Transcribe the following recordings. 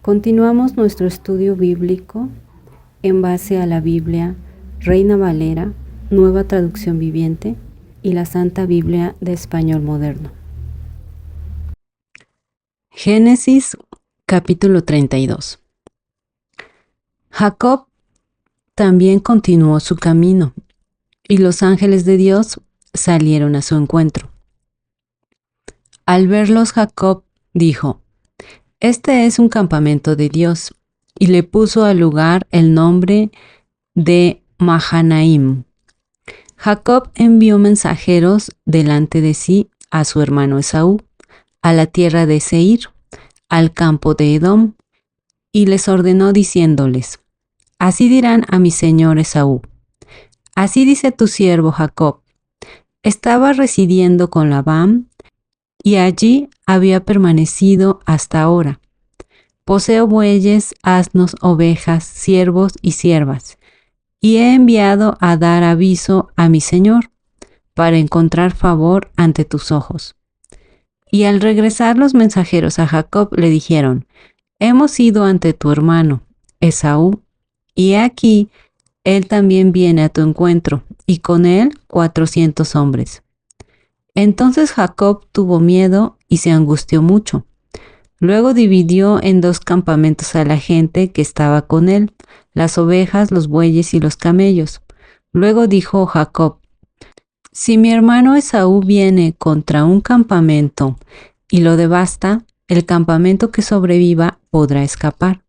Continuamos nuestro estudio bíblico en base a la Biblia Reina Valera, Nueva Traducción Viviente y la Santa Biblia de Español Moderno. Génesis capítulo 32. Jacob también continuó su camino y los ángeles de Dios salieron a su encuentro. Al verlos, Jacob dijo: "Este es un campamento de Dios", y le puso al lugar el nombre de Mahanaim. Jacob envió mensajeros delante de sí a su hermano Esaú, a la tierra de Seir, al campo de Edom, y les ordenó diciéndoles: "Así dirán a mi señor Esaú: así dice tu siervo Jacob, estaba residiendo con Labán, y allí había permanecido hasta ahora. Poseo bueyes, asnos, ovejas, siervos y siervas, y he enviado a dar aviso a mi señor, para encontrar favor ante tus ojos". Y al regresar los mensajeros a Jacob le dijeron: "Hemos ido ante tu hermano Esaú, y he aquí, él también viene a tu encuentro, y con él 400 hombres. Entonces Jacob tuvo miedo y se angustió mucho. Luego dividió en 2 campamentos a la gente que estaba con él, las ovejas, los bueyes y los camellos. Luego dijo Jacob: "Si mi hermano Esaú viene contra un campamento y lo devasta, el campamento que sobreviva podrá escapar".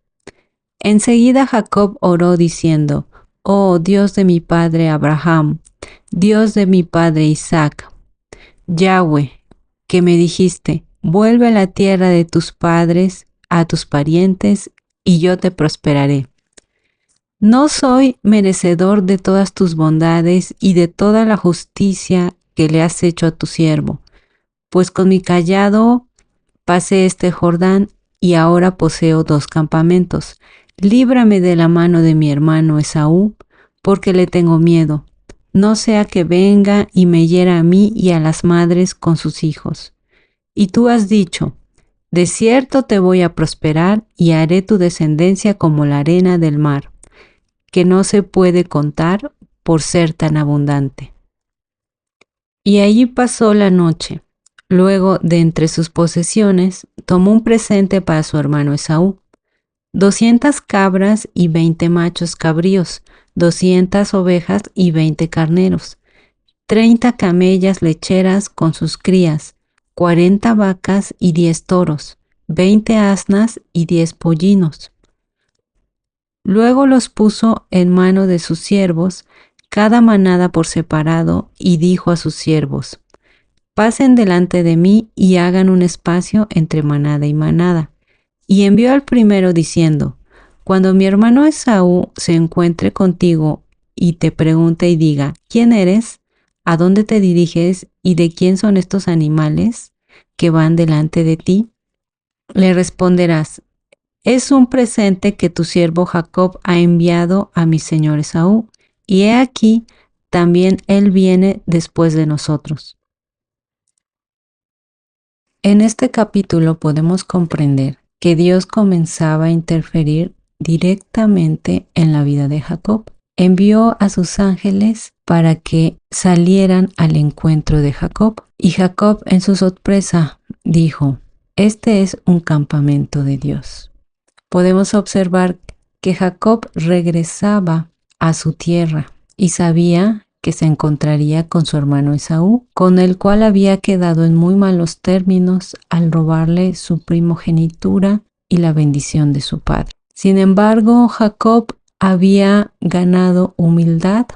Enseguida Jacob oró diciendo: "Oh Dios de mi padre Abraham, Dios de mi padre Isaac, Yahweh, que me dijiste: vuelve a la tierra de tus padres, a tus parientes, y yo te prosperaré. ¿No soy merecedor de todas tus bondades y de toda la justicia que le has hecho a tu siervo? Pues con mi cayado pasé este Jordán, y ahora poseo 2 campamentos. Líbrame de la mano de mi hermano Esaú, porque le tengo miedo, no sea que venga y me hiera a mí y a las madres con sus hijos. Y tú has dicho: de cierto te voy a prosperar y haré tu descendencia como la arena del mar, que no se puede contar por ser tan abundante". Y allí pasó la noche. Luego, de entre sus posesiones, tomó un presente para su hermano Esaú: 200 cabras y 20 machos cabríos, 200 ovejas y 20 carneros, 30 camellas lecheras con sus crías, 40 vacas y 10 toros, 20 asnas y 10 pollinos. Luego los puso en mano de sus siervos, cada manada por separado, y dijo a sus siervos: "Pasen delante de mí y hagan un espacio entre manada y manada". Y envió al primero diciendo: "Cuando mi hermano Esaú se encuentre contigo y te pregunte y diga: ¿quién eres? ¿A dónde te diriges? ¿Y de quién son estos animales que van delante de ti?, le responderás: es un presente que tu siervo Jacob ha enviado a mi señor Esaú, y he aquí, también él viene después de nosotros". En este capítulo podemos comprender que Dios comenzaba a interferir directamente en la vida de Jacob. Envió a sus ángeles para que salieran al encuentro de Jacob, y Jacob, en su sorpresa, dijo: "Este es un campamento de Dios". Podemos observar que Jacob regresaba a su tierra y sabía que se encontraría con su hermano Esaú, con el cual había quedado en muy malos términos al robarle su primogenitura y la bendición de su padre. Sin embargo, Jacob había ganado humildad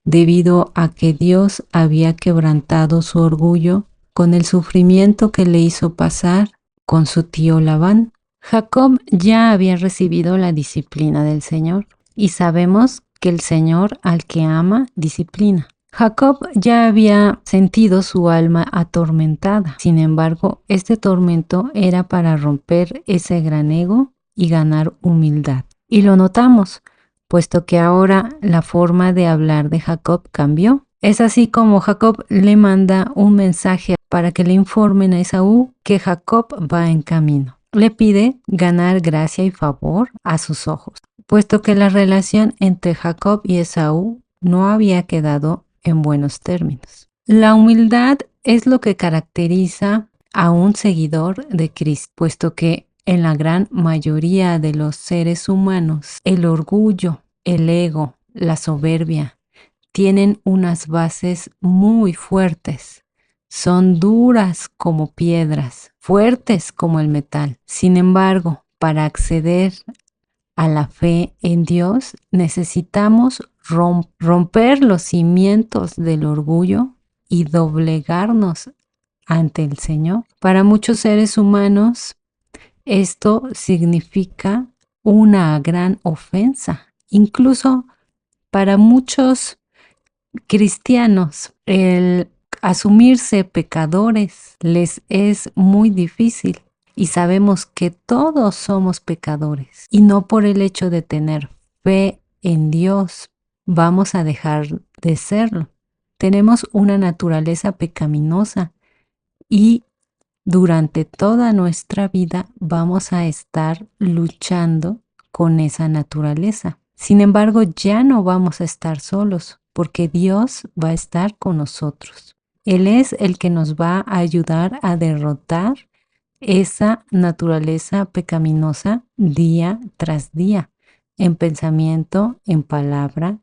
debido a que Dios había quebrantado su orgullo con el sufrimiento que le hizo pasar con su tío Labán. Jacob ya había recibido la disciplina del Señor, y sabemos que el Señor al que ama, disciplina. Jacob ya había sentido su alma atormentada. Sin embargo, este tormento era para romper ese gran ego y ganar humildad. Y lo notamos, puesto que ahora la forma de hablar de Jacob cambió. Es así como Jacob le manda un mensaje para que le informen a Esaú que Jacob va en camino. le pide ganar gracia y favor a sus ojos, puesto que la relación entre Jacob y Esaú no había quedado en buenos términos. La humildad es lo que caracteriza a un seguidor de Cristo, puesto que en la gran mayoría de los seres humanos, el orgullo, el ego, la soberbia, tienen unas bases muy fuertes. Son duras como piedras, fuertes como el metal. Sin embargo, para acceder a la fe en Dios, necesitamos romper los cimientos del orgullo y doblegarnos ante el Señor. Para muchos seres humanos, esto significa una gran ofensa. Incluso para muchos cristianos, el asumirse pecadores les es muy difícil y sabemos que todos somos pecadores y no por el hecho de tener fe en Dios vamos a dejar de serlo. Tenemos una naturaleza pecaminosa y durante toda nuestra vida vamos a estar luchando con esa naturaleza. Sin embargo, ya no vamos a estar solos porque Dios va a estar con nosotros. Él es el que nos va a ayudar a derrotar esa naturaleza pecaminosa día tras día, en pensamiento, en palabra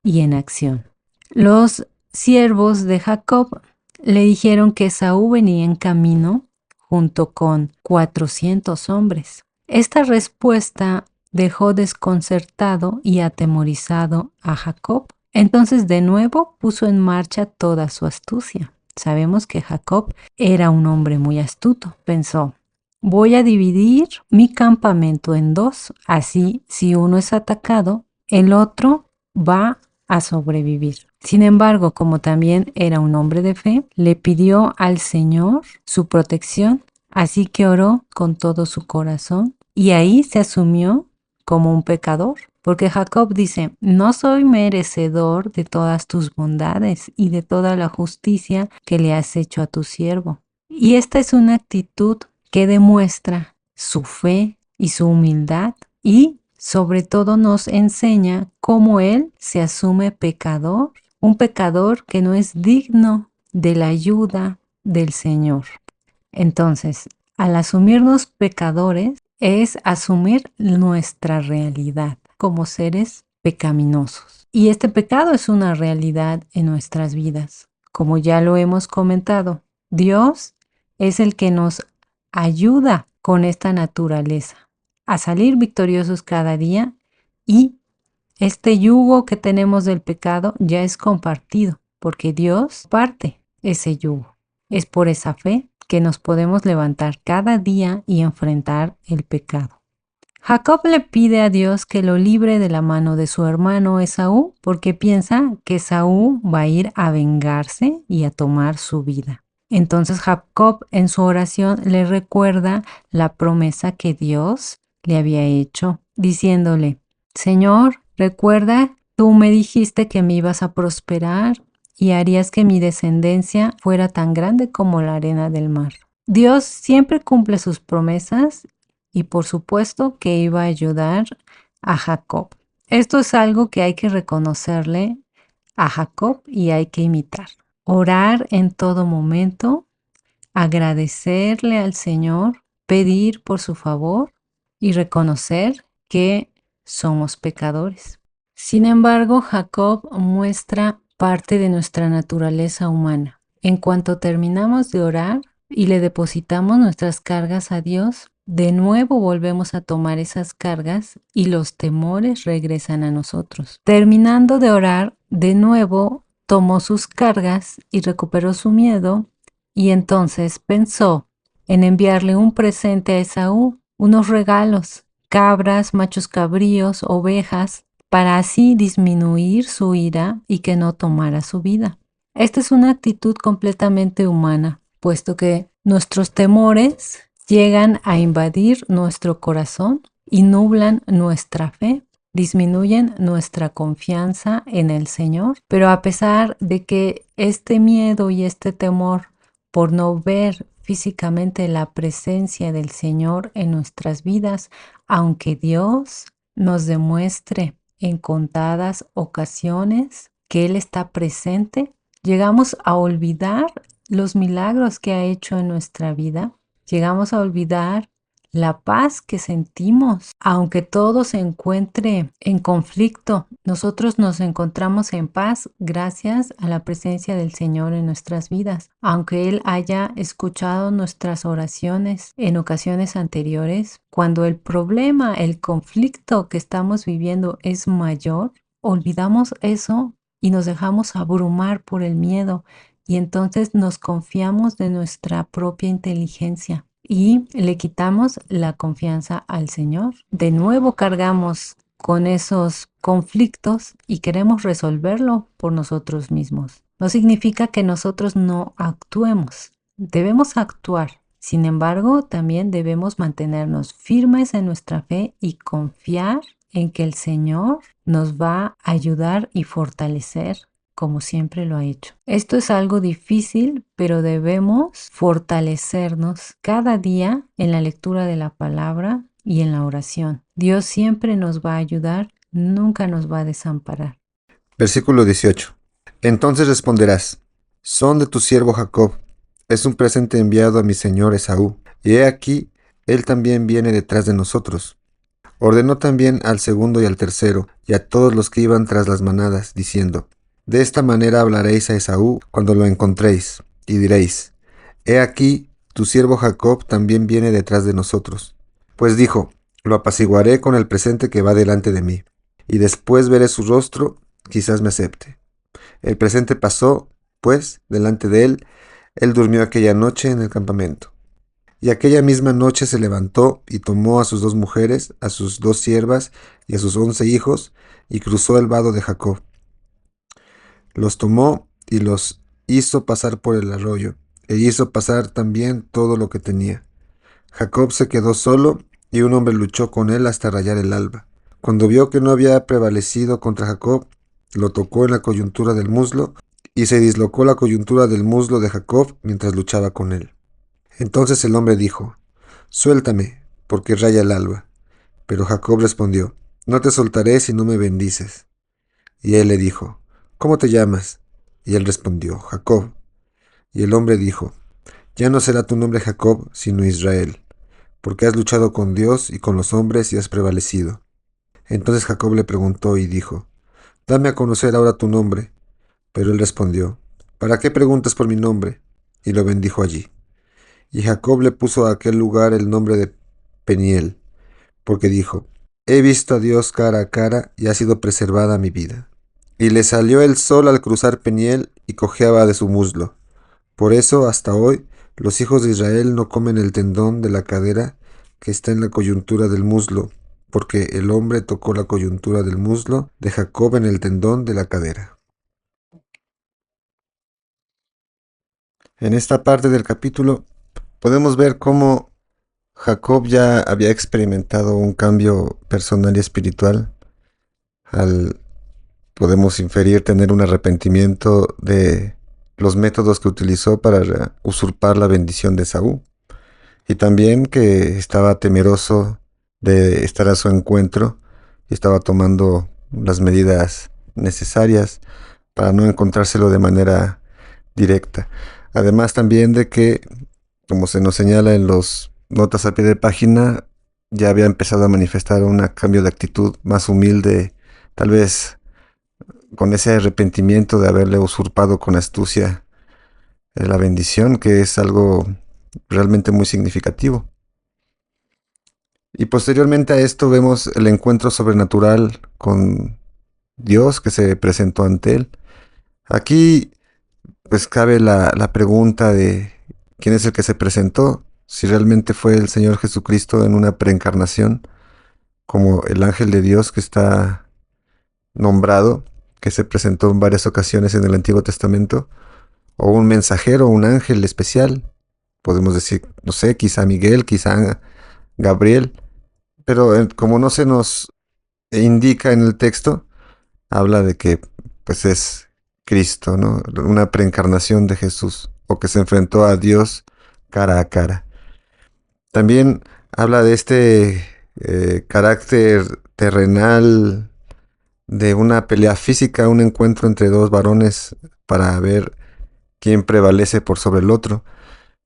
y en acción. Los siervos de Jacob le dijeron que Esaú venía en camino junto con 400 hombres. Esta respuesta dejó desconcertado y atemorizado a Jacob. Entonces de nuevo puso en marcha toda su astucia. Sabemos que Jacob era un hombre muy astuto. Pensó, voy a dividir mi campamento en dos. Así, si uno es atacado, el otro va a sobrevivir. Sin embargo, como también era un hombre de fe, le pidió al Señor su protección, así que oró con todo su corazón y ahí se asumió como un pecador, porque Jacob dice, no soy merecedor de todas tus bondades y de toda la justicia que le has hecho a tu siervo. Y esta es una actitud que demuestra su fe y su humildad y sobre todo nos enseña cómo él se asume pecador, un pecador que no es digno de la ayuda del Señor. Entonces, al asumirnos pecadores es asumir nuestra realidad como seres pecaminosos. Y este pecado es una realidad en nuestras vidas. Como ya lo hemos comentado, Dios es el que nos ayuda con esta naturaleza a salir victoriosos cada día y este yugo que tenemos del pecado ya es compartido porque Dios parte ese yugo. Es por esa fe que nos podemos levantar cada día y enfrentar el pecado. Jacob le pide a Dios que lo libre de la mano de su hermano Esaú porque piensa que Esaú va a ir a vengarse y a tomar su vida. Entonces Jacob en su oración le recuerda la promesa que Dios le había hecho, diciéndole, Señor, recuerda, tú me dijiste que me ibas a prosperar y harías que mi descendencia fuera tan grande como la arena del mar. Dios siempre cumple sus promesas y por supuesto que iba a ayudar a Jacob. Esto es algo que hay que reconocerle a Jacob y hay que imitar. Orar en todo momento, agradecerle al Señor, pedir por su favor y reconocer que somos pecadores. Sin embargo, Jacob muestra parte de nuestra naturaleza humana. En cuanto terminamos de orar y le depositamos nuestras cargas a Dios, de nuevo volvemos a tomar esas cargas y los temores regresan a nosotros. Terminando de orar, de nuevo tomó sus cargas y recuperó su miedo y entonces pensó en enviarle un presente a Esaú, unos regalos, cabras, machos cabríos, ovejas, para así disminuir su ira y que no tomara su vida. Esta es una actitud completamente humana, puesto que nuestros temores llegan a invadir nuestro corazón y nublan nuestra fe, disminuyen nuestra confianza en el Señor. Pero a pesar de que este miedo y este temor por no ver físicamente la presencia del Señor en nuestras vidas, aunque Dios nos demuestre en contadas ocasiones que Él está presente, llegamos a olvidar los milagros que ha hecho en nuestra vida. Llegamos a olvidar la paz que sentimos, aunque todo se encuentre en conflicto, nosotros nos encontramos en paz gracias a la presencia del Señor en nuestras vidas. Aunque Él haya escuchado nuestras oraciones en ocasiones anteriores, cuando el problema, el conflicto que estamos viviendo es mayor, olvidamos eso y nos dejamos abrumar por el miedo y entonces nos confiamos de nuestra propia inteligencia y le quitamos la confianza al Señor. De nuevo cargamos con esos conflictos y queremos resolverlo por nosotros mismos. No significa que nosotros no actuemos. Debemos actuar. Sin embargo, también debemos mantenernos firmes en nuestra fe y confiar en que el Señor nos va a ayudar y fortalecer como siempre lo ha hecho. Esto es algo difícil, pero debemos fortalecernos cada día en la lectura de la palabra y en la oración. Dios siempre nos va a ayudar, nunca nos va a desamparar. Versículo 18. Entonces responderás: son de tu siervo Jacob, es un presente enviado a mi señor Esaú, y he aquí, él también viene detrás de nosotros. Ordenó también al segundo y al tercero, y a todos los que iban tras las manadas, diciendo: de esta manera hablaréis a Esaú cuando lo encontréis, y diréis: he aquí, tu siervo Jacob también viene detrás de nosotros. Pues dijo: lo apaciguaré con el presente que va delante de mí, y después veré su rostro, quizás me acepte. El presente pasó, pues, delante de él. Él durmió aquella noche en el campamento. Y aquella misma noche se levantó y tomó a sus 2 mujeres, a sus 2 siervas y a sus 11 hijos, y cruzó el vado de Jacob. Los tomó y los hizo pasar por el arroyo, e hizo pasar también todo lo que tenía. Jacob se quedó solo, y un hombre luchó con él hasta rayar el alba. Cuando vio que no había prevalecido contra Jacob, lo tocó en la coyuntura del muslo, y se dislocó la coyuntura del muslo de Jacob mientras luchaba con él. Entonces el hombre dijo: suéltame, porque raya el alba. Pero Jacob respondió: no te soltaré si no me bendices. Y él le dijo: ¿cómo te llamas? Y él respondió: Jacob. Y el hombre dijo: ya no será tu nombre Jacob, sino Israel, porque has luchado con Dios y con los hombres y has prevalecido. Entonces Jacob le preguntó y dijo: dame a conocer ahora tu nombre. Pero él respondió: ¿para qué preguntas por mi nombre? Y lo bendijo allí. Y Jacob le puso a aquel lugar el nombre de Peniel, porque dijo: he visto a Dios cara a cara y ha sido preservada mi vida. Y le salió el sol al cruzar Peniel y cojeaba de su muslo. Por eso, hasta hoy, los hijos de Israel no comen el tendón de la cadera que está en la coyuntura del muslo, porque el hombre tocó la coyuntura del muslo de Jacob en el tendón de la cadera. En esta parte del capítulo podemos ver cómo Jacob ya había experimentado un cambio personal y espiritual al, podemos inferir, tener un arrepentimiento de los métodos que utilizó para usurpar la bendición de Esaú, y también que estaba temeroso de estar a su encuentro y estaba tomando las medidas necesarias para no encontrárselo de manera directa. Además también de que, como se nos señala en los notas a pie de página, ya había empezado a manifestar un cambio de actitud más humilde, tal vez con ese arrepentimiento de haberle usurpado con astucia la bendición, que es algo realmente muy significativo. Y posteriormente a esto vemos el encuentro sobrenatural con Dios que se presentó ante él. Aquí pues cabe la pregunta de quién es el que se presentó, si realmente fue el Señor Jesucristo en una preencarnación, como el ángel de Dios que está nombrado, que se presentó en varias ocasiones en el Antiguo Testamento, o un mensajero, un ángel especial, podemos decir, no sé, quizá Miguel, quizá Gabriel, pero como no se nos indica en el texto, habla de que pues es Cristo, ¿no? Una preencarnación de Jesús, o que se enfrentó a Dios cara a cara. También habla de este carácter terrenal de una pelea física, un encuentro entre dos varones para ver quién prevalece por sobre el otro.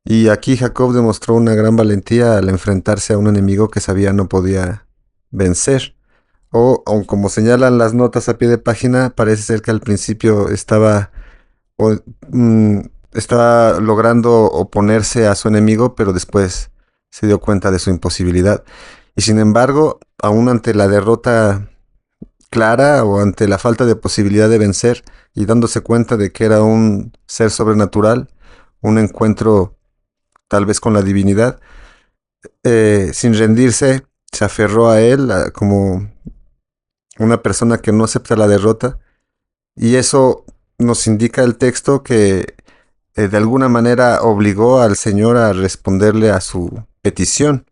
Y aquí Jacob demostró una gran valentía al enfrentarse a un enemigo que sabía no podía vencer. O, aun como señalan las notas a pie de página, parece ser que al principio o, mm, estaba logrando oponerse a su enemigo, pero después se dio cuenta de su imposibilidad. Y sin embargo, aún ante la derrota clara o ante la falta de posibilidad de vencer y dándose cuenta de que era un ser sobrenatural, un encuentro tal vez con la divinidad, sin rendirse, se aferró a él como una persona que no acepta la derrota. Y eso nos indica el texto que de alguna manera obligó al Señor a responderle a su petición,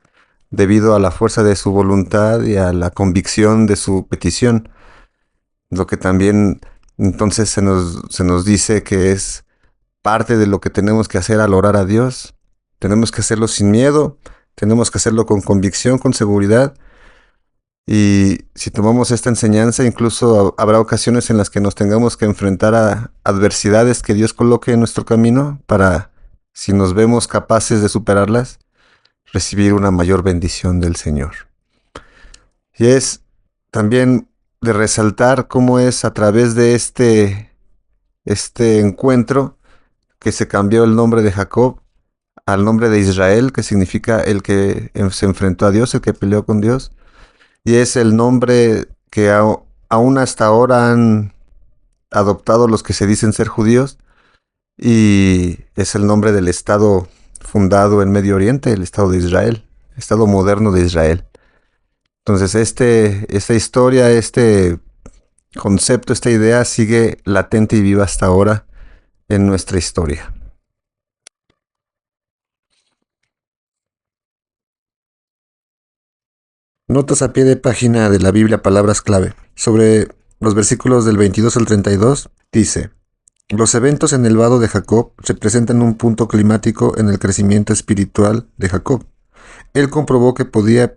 debido a la fuerza de su voluntad y a la convicción de su petición. Lo que también entonces se nos dice que es parte de lo que tenemos que hacer al orar a Dios. Tenemos que hacerlo sin miedo, tenemos que hacerlo con convicción, con seguridad. Y si tomamos esta enseñanza, incluso habrá ocasiones en las que nos tengamos que enfrentar a adversidades que Dios coloque en nuestro camino para, si nos vemos capaces de superarlas, recibir una mayor bendición del Señor. Y es también de resaltar cómo es a través de este encuentro que se cambió el nombre de Jacob al nombre de Israel, que significa el que se enfrentó a Dios, el que peleó con Dios. Y es el nombre que aún hasta ahora han adoptado los que se dicen ser judíos. Y es el nombre del estado fundado en Medio Oriente, el estado de Israel, estado moderno de Israel. Entonces esta historia, este concepto, esta idea sigue latente y viva hasta ahora en nuestra historia. Notas a pie de página de la Biblia, palabras clave. Sobre los versículos del 22 al 32, dice: los eventos en el vado de Jacob representan un punto climático en el crecimiento espiritual de Jacob. Él comprobó que podía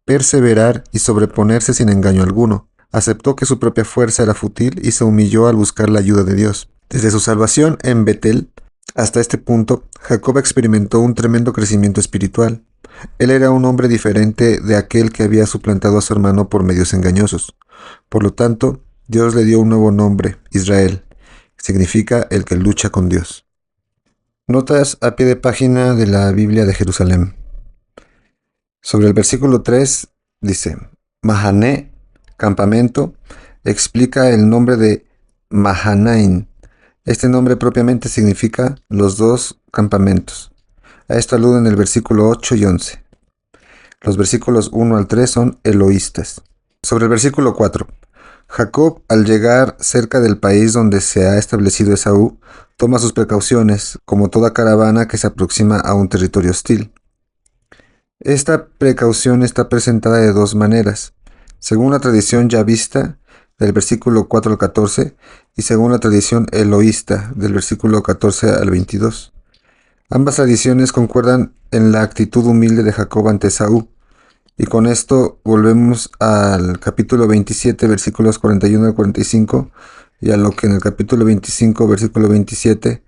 perseverar y sobreponerse sin engaño alguno. Aceptó que su propia fuerza era fútil y se humilló al buscar la ayuda de Dios. Desde su salvación en Betel hasta este punto, Jacob experimentó un tremendo crecimiento espiritual. Él era un hombre diferente de aquel que había suplantado a su hermano por medios engañosos. Por lo tanto, Dios le dio un nuevo nombre, Israel. Significa el que lucha con Dios. Notas a pie de página de la Biblia de Jerusalén. Sobre el versículo 3 dice: Mahané, campamento, explica el nombre de Mahanaim. Este nombre propiamente significa los dos campamentos. A esto aluden el versículo 8 y 11. Los versículos 1 al 3 son eloístas. Sobre el versículo 4. Jacob, al llegar cerca del país donde se ha establecido Esaú, toma sus precauciones, como toda caravana que se aproxima a un territorio hostil. Esta precaución está presentada de dos maneras, según la tradición yavista, del versículo 4 al 14, y según la tradición eloísta, del versículo 14 al 22. Ambas tradiciones concuerdan en la actitud humilde de Jacob ante Esaú. Y con esto volvemos al capítulo 27, versículos 41 al 45, y a lo que en el capítulo 25, versículo 27,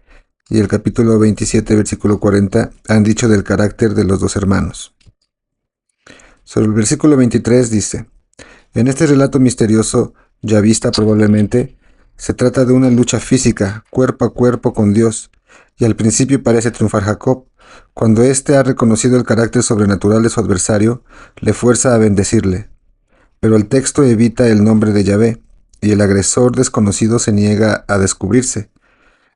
y el capítulo 27, versículo 40, han dicho del carácter de los dos hermanos. Sobre el versículo 23 dice: en este relato misterioso, ya vista probablemente, se trata de una lucha física, cuerpo a cuerpo con Dios, y al principio parece triunfar Jacob. Cuando éste ha reconocido el carácter sobrenatural de su adversario, le fuerza a bendecirle. Pero el texto evita el nombre de Yahvé, y el agresor desconocido se niega a descubrirse.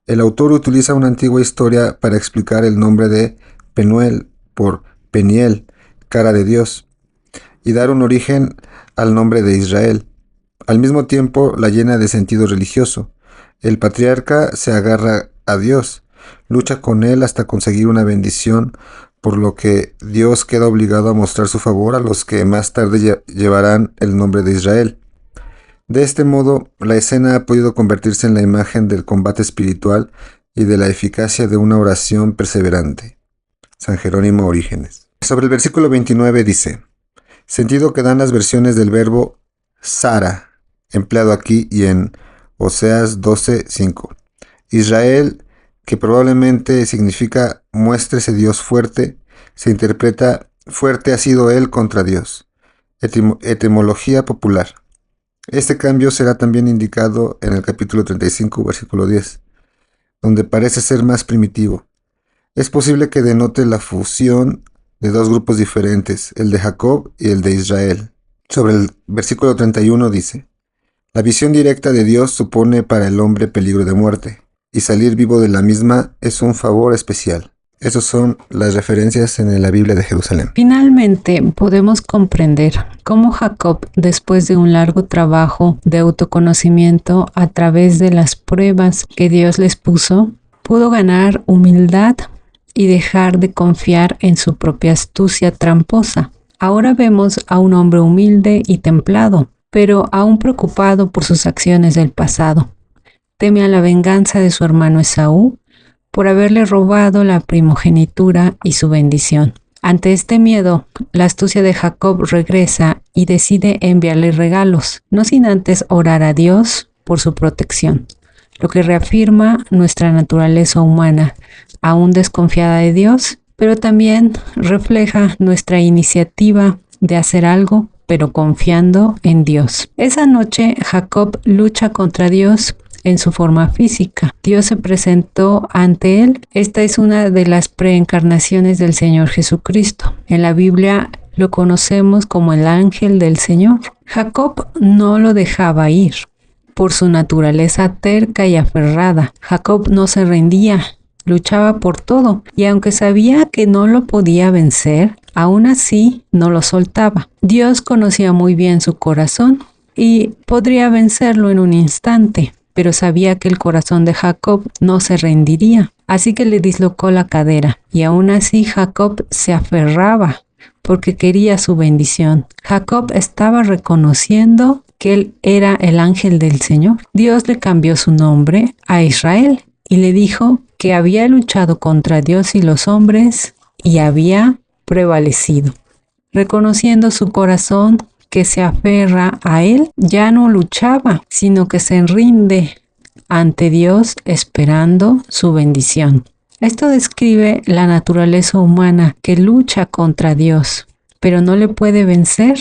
El autor utiliza una antigua historia para explicar el nombre de Penuel por Peniel, cara de Dios, y dar un origen al nombre de Israel. Al mismo tiempo la llena de sentido religioso. El patriarca se agarra a Dios, lucha con él hasta conseguir una bendición, por lo que Dios queda obligado a mostrar su favor a los que más tarde llevarán el nombre de Israel. De este modo, la escena ha podido convertirse en la imagen del combate espiritual y de la eficacia de una oración perseverante. San Jerónimo Orígenes. Sobre el versículo 29 dice, sentido que dan las versiones del verbo Sara, empleado aquí y en Oseas 12:5. Israel, que probablemente significa muéstrese Dios fuerte, se interpreta fuerte ha sido él contra Dios. Etimología popular. Este cambio será también indicado en el capítulo 35, versículo 10, donde parece ser más primitivo. Es posible que denote la fusión de dos grupos diferentes, el de Jacob y el de Israel. Sobre el versículo 31 dice, la visión directa de Dios supone para el hombre peligro de muerte, y salir vivo de la misma es un favor especial. Esas son las referencias en la Biblia de Jerusalén. Finalmente, podemos comprender cómo Jacob, después de un largo trabajo de autoconocimiento a través de las pruebas que Dios les puso, pudo ganar humildad y dejar de confiar en su propia astucia tramposa. Ahora vemos a un hombre humilde y templado, pero aún preocupado por sus acciones del pasado. Teme a la venganza de su hermano Esaú por haberle robado la primogenitura y su bendición. Ante este miedo, la astucia de Jacob regresa y decide enviarle regalos, no sin antes orar a Dios por su protección, lo que reafirma nuestra naturaleza humana, aún desconfiada de Dios, pero también refleja nuestra iniciativa de hacer algo, pero confiando en Dios. Esa noche, Jacob lucha contra Dios en su forma física. Dios se presentó ante él. Esta es una de las preencarnaciones del Señor Jesucristo. En la Biblia lo conocemos como el ángel del Señor. Jacob no lo dejaba ir por su naturaleza terca y aferrada. Jacob no se rendía, luchaba por todo, y aunque sabía que no lo podía vencer, aún así no lo soltaba. Dios conocía muy bien su corazón y podría vencerlo en un instante, pero sabía que el corazón de Jacob no se rendiría, así que le dislocó la cadera, y aún así Jacob se aferraba porque quería su bendición. Jacob estaba reconociendo que él era el ángel del Señor. Dios le cambió su nombre a Israel y le dijo que había luchado contra Dios y los hombres y había prevalecido. Reconociendo su corazón que se aferra a él, ya no luchaba, sino que se rinde ante Dios esperando su bendición. Esto describe la naturaleza humana que lucha contra Dios, pero no le puede vencer.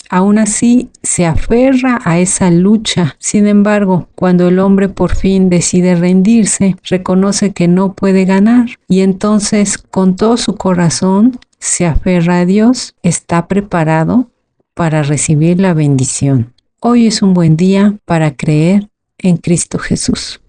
Aún así, se aferra a esa lucha. Sin embargo, cuando el hombre por fin decide rendirse, reconoce que no puede ganar y entonces, con todo su corazón, se aferra a Dios, está preparado para recibir la bendición. Hoy es un buen día para creer en Cristo Jesús.